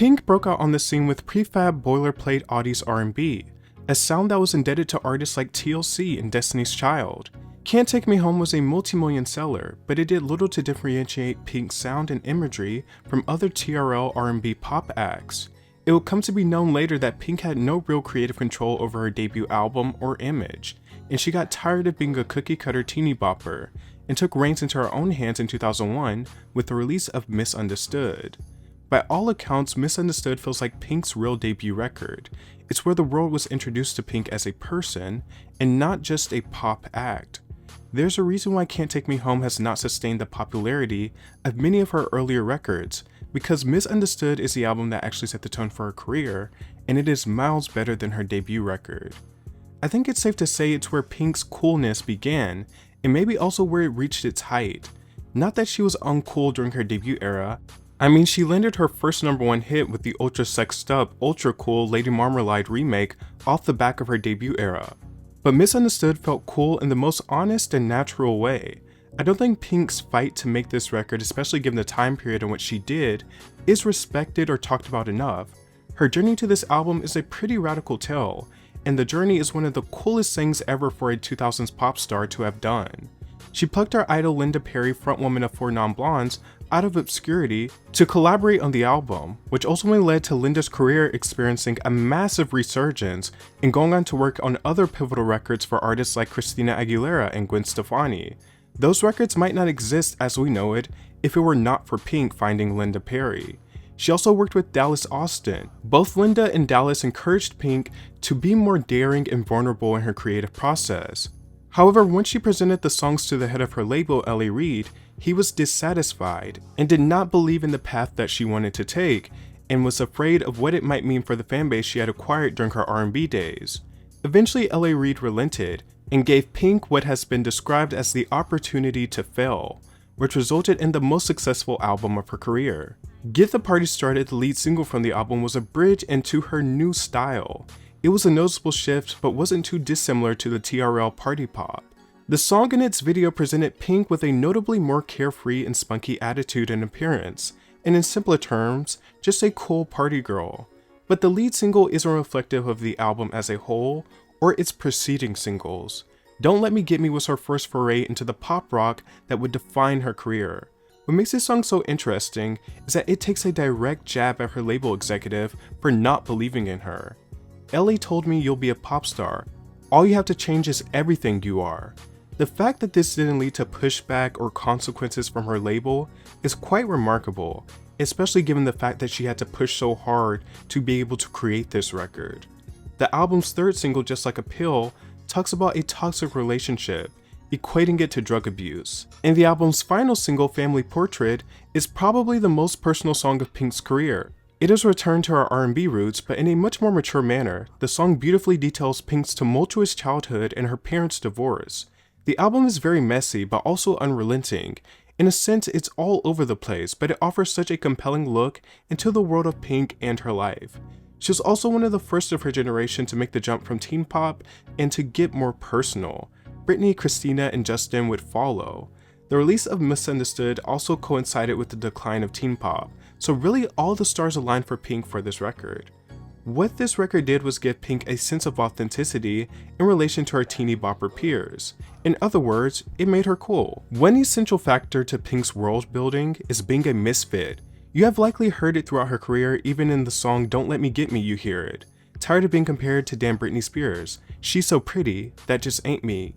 Pink broke out on the scene with prefab boilerplate Audie's R&B, a sound that was indebted to artists like TLC and Destiny's Child. Can't Take Me Home was a multi-million seller, but it did little to differentiate Pink's sound and imagery from other TRL R&B pop acts. It would come to be known later that Pink had no real creative control over her debut album or image, and she got tired of being a cookie-cutter teeny bopper, and took reins into her own hands in 2001 with the release of Misunderstood. By all accounts, Misunderstood feels like Pink's real debut record. It's where the world was introduced to Pink as a person, and not just a pop act. There's a reason why Can't Take Me Home has not sustained the popularity of many of her earlier records, because Misunderstood is the album that actually set the tone for her career, and it is miles better than her debut record. I think it's safe to say it's where Pink's coolness began, and maybe also where it reached its height. Not that she was uncool during her debut era. I mean, she landed her first #1 hit with the ultra sexed up, ultra cool Lady Marmalade remake off the back of her debut era. But Misunderstood felt cool in the most honest and natural way. I don't think Pink's fight to make this record, especially given the time period in which she did, is respected or talked about enough. Her journey to this album is a pretty radical tale, and the journey is one of the coolest things ever for a 2000s pop star to have done. She plucked her idol Linda Perry, frontwoman of 4 Non Blondes, out of obscurity to collaborate on the album, which ultimately led to Linda's career experiencing a massive resurgence and going on to work on other pivotal records for artists like Christina Aguilera and Gwen Stefani. Those records might not exist as we know it if it were not for Pink finding Linda Perry. She also worked with Dallas Austin. Both Linda and Dallas encouraged Pink to be more daring and vulnerable in her creative process. However, once she presented the songs to the head of her label, L.A. Reid, he was dissatisfied and did not believe in the path that she wanted to take, and was afraid of what it might mean for the fanbase she had acquired during her R&B days. Eventually, L.A. Reid relented and gave Pink what has been described as the opportunity to fail, which resulted in the most successful album of her career. Get the Party Started, the lead single from the album, was a bridge into her new style. It was a noticeable shift, but wasn't too dissimilar to the TRL party pop. The song and its video presented Pink with a notably more carefree and spunky attitude and appearance, and in simpler terms, just a cool party girl. But the lead single isn't reflective of the album as a whole, or its preceding singles. Don't Let Me Get Me was her first foray into the pop rock that would define her career. What makes this song so interesting is that it takes a direct jab at her label executive for not believing in her. Ellie told me you'll be a pop star. All you have to change is everything you are. The fact that this didn't lead to pushback or consequences from her label is quite remarkable, especially given the fact that she had to push so hard to be able to create this record. The album's third single, Just Like a Pill, talks about a toxic relationship, equating it to drug abuse. And the album's final single, Family Portrait, is probably the most personal song of Pink's career. It is a return to her R&B roots, but in a much more mature manner. The song beautifully details Pink's tumultuous childhood and her parents' divorce. The album is very messy, but also unrelenting. In a sense, it's all over the place, but it offers such a compelling look into the world of Pink and her life. She was also one of the first of her generation to make the jump from teen pop and to get more personal. Britney, Christina, and Justin would follow. The release of Misunderstood also coincided with the decline of teen pop, so really all the stars aligned for Pink for this record. What this record did was give Pink a sense of authenticity in relation to her teeny bopper peers. In other words, it made her cool. One essential factor to Pink's world building is being a misfit. You have likely heard it throughout her career, even in the song Don't Let Me Get Me you hear it. Tired of being compared to damn Britney Spears. She's so pretty, that just ain't me.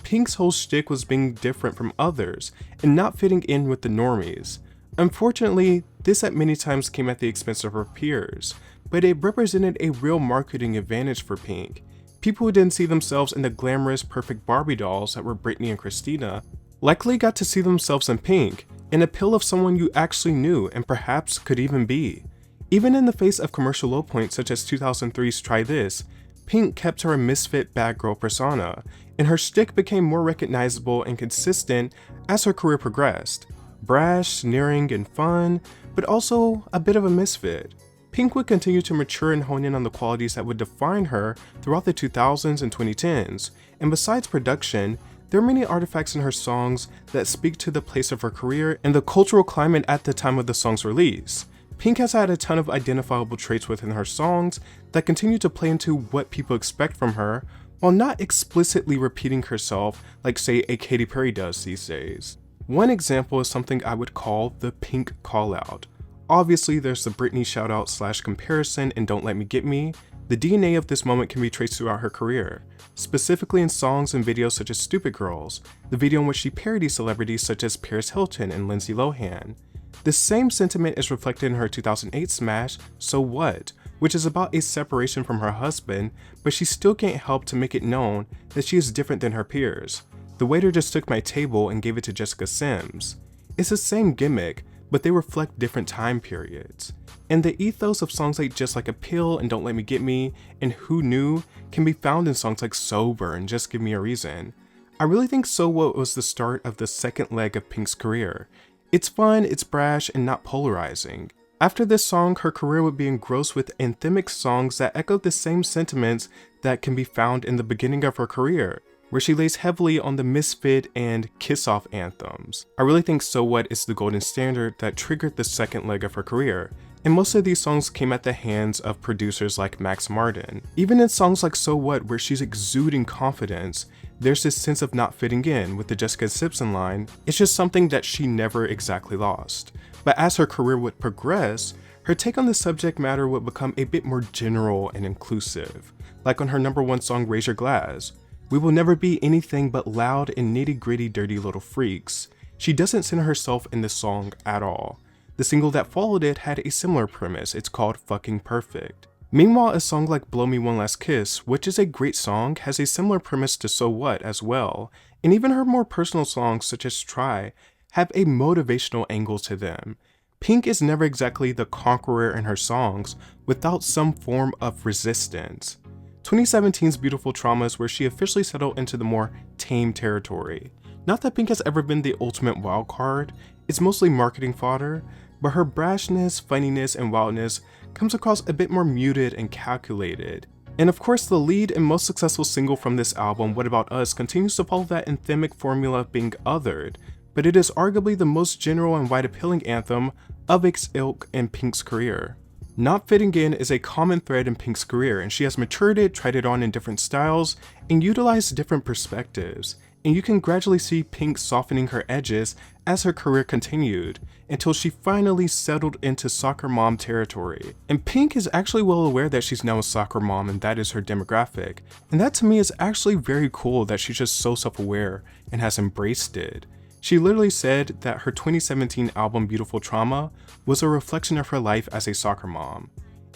Pink's whole shtick was being different from others and not fitting in with the normies. Unfortunately, this at many times came at the expense of her peers, but it represented a real marketing advantage for Pink. People who didn't see themselves in the glamorous, perfect Barbie dolls that were Britney and Christina likely got to see themselves in Pink, an appeal of someone you actually knew and perhaps could even be. Even in the face of commercial low points such as 2003's Try This, Pink kept her misfit bad girl persona, and her shtick became more recognizable and consistent as her career progressed. Brash, sneering, and fun, but also a bit of a misfit. Pink would continue to mature and hone in on the qualities that would define her throughout the 2000s and 2010s, and besides production, there are many artifacts in her songs that speak to the place of her career and the cultural climate at the time of the song's release. Pink has had a ton of identifiable traits within her songs that continue to play into what people expect from her, while not explicitly repeating herself like say a Katy Perry does these days. One example is something I would call the Pink call-out. Obviously there's the Britney shoutout / comparison in Don't Let Me Get Me. The DNA of this moment can be traced throughout her career, specifically in songs and videos such as Stupid Girls, the video in which she parodies celebrities such as Paris Hilton and Lindsay Lohan. The same sentiment is reflected in her 2008 smash, So What?, which is about a separation from her husband, but she still can't help to make it known that she is different than her peers. The waiter just took my table and gave it to Jessica Sims. It's the same gimmick, but they reflect different time periods. And the ethos of songs like Just Like a Pill and Don't Let Me Get Me and Who Knew can be found in songs like Sober and Just Give Me a Reason. I really think So What was the start of the second leg of Pink's career. It's fun, it's brash, and not polarizing. After this song, her career would be engrossed with anthemic songs that echo the same sentiments that can be found in the beginning of her career, where she lays heavily on the Misfit and Kiss-Off anthems. I really think So What is the golden standard that triggered the second leg of her career, and most of these songs came at the hands of producers like Max Martin. Even in songs like So What, where she's exuding confidence, there's this sense of not fitting in with the Jessica Simpson line. It's just something that she never exactly lost. But as her career would progress, her take on the subject matter would become a bit more general and inclusive. Like on her #1 song Raise Your Glass, we will never be anything but loud and nitty-gritty dirty little freaks. She doesn't center herself in this song at all. The single that followed it had a similar premise. It's called Fucking Perfect. Meanwhile, a song like Blow Me One Last Kiss, which is a great song, has a similar premise to So What as well, and even her more personal songs such as Try have a motivational angle to them. Pink is never exactly the conqueror in her songs without some form of resistance. 2017's Beautiful Trauma is where she officially settled into the more tame territory. Not that Pink has ever been the ultimate wild card, it's mostly marketing fodder, but her brashness, funniness, and wildness comes across a bit more muted and calculated. And of course, the lead and most successful single from this album, What About Us, continues to follow that anthemic formula of being othered, but it is arguably the most general and wide appealing anthem of its ilk in Pink's career. Not fitting in is a common thread in Pink's career, and she has matured it, tried it on in different styles, and utilized different perspectives. And you can gradually see Pink softening her edges as her career continued, until she finally settled into soccer mom territory. And Pink is actually well aware that she's now a soccer mom and that is her demographic. And that to me is actually very cool that she's just so self-aware and has embraced it. She literally said that her 2017 album Beautiful Trauma was a reflection of her life as a soccer mom.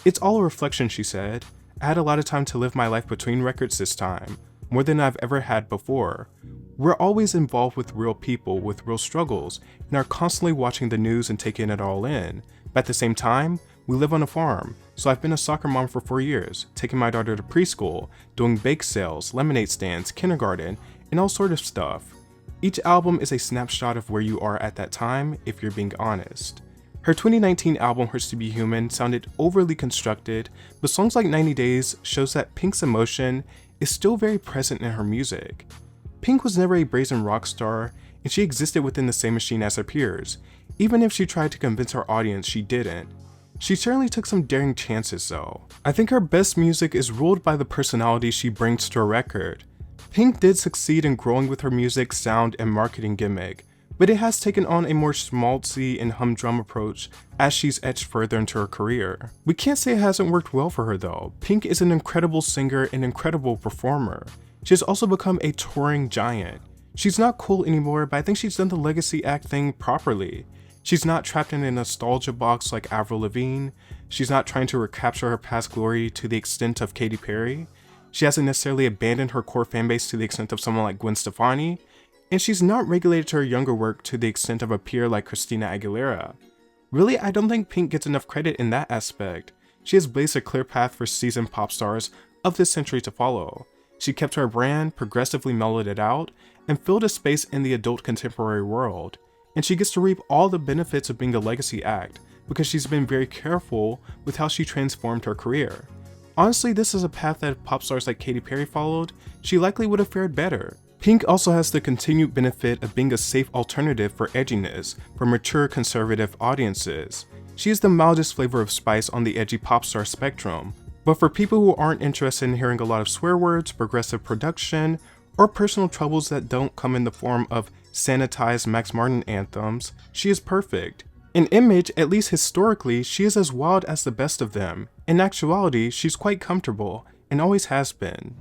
It's all a reflection, she said. I had a lot of time to live my life between records this time, more than I've ever had before. We're always involved with real people with real struggles and are constantly watching the news and taking it all in. But at the same time, we live on a farm, so I've been a soccer mom for 4 years, taking my daughter to preschool, doing bake sales, lemonade stands, kindergarten, and all sort of stuff. Each album is a snapshot of where you are at that time, if you're being honest. Her 2019 album Hurts to Be Human sounded overly constructed, but songs like 90 Days shows that Pink's emotion is still very present in her music. Pink was never a brazen rock star, and she existed within the same machine as her peers. Even if she tried to convince her audience, she didn't. She certainly took some daring chances though. I think her best music is ruled by the personality she brings to a record. Pink did succeed in growing with her music, sound, and marketing gimmick, but it has taken on a more schmaltzy and humdrum approach as she's edged further into her career. We can't say it hasn't worked well for her though. Pink is an incredible singer and incredible performer. She has also become a touring giant. She's not cool anymore, but I think she's done the legacy act thing properly. She's not trapped in a nostalgia box like Avril Lavigne. She's not trying to recapture her past glory to the extent of Katy Perry. She hasn't necessarily abandoned her core fanbase to the extent of someone like Gwen Stefani. And she's not regulated to her younger work to the extent of a peer like Christina Aguilera. Really, I don't think Pink gets enough credit in that aspect. She has blazed a clear path for seasoned pop stars of this century to follow. She kept her brand, progressively mellowed it out, and filled a space in the adult contemporary world. And she gets to reap all the benefits of being a legacy act, because she's been very careful with how she transformed her career. Honestly, this is a path that if pop stars like Katy Perry followed, she likely would have fared better. Pink also has the continued benefit of being a safe alternative for edginess for mature conservative audiences. She is the mildest flavor of spice on the edgy pop star spectrum, but for people who aren't interested in hearing a lot of swear words, progressive production, or personal troubles that don't come in the form of sanitized Max Martin anthems, she is perfect. In image, at least historically, she is as wild as the best of them. In actuality, she's quite comfortable, and always has been.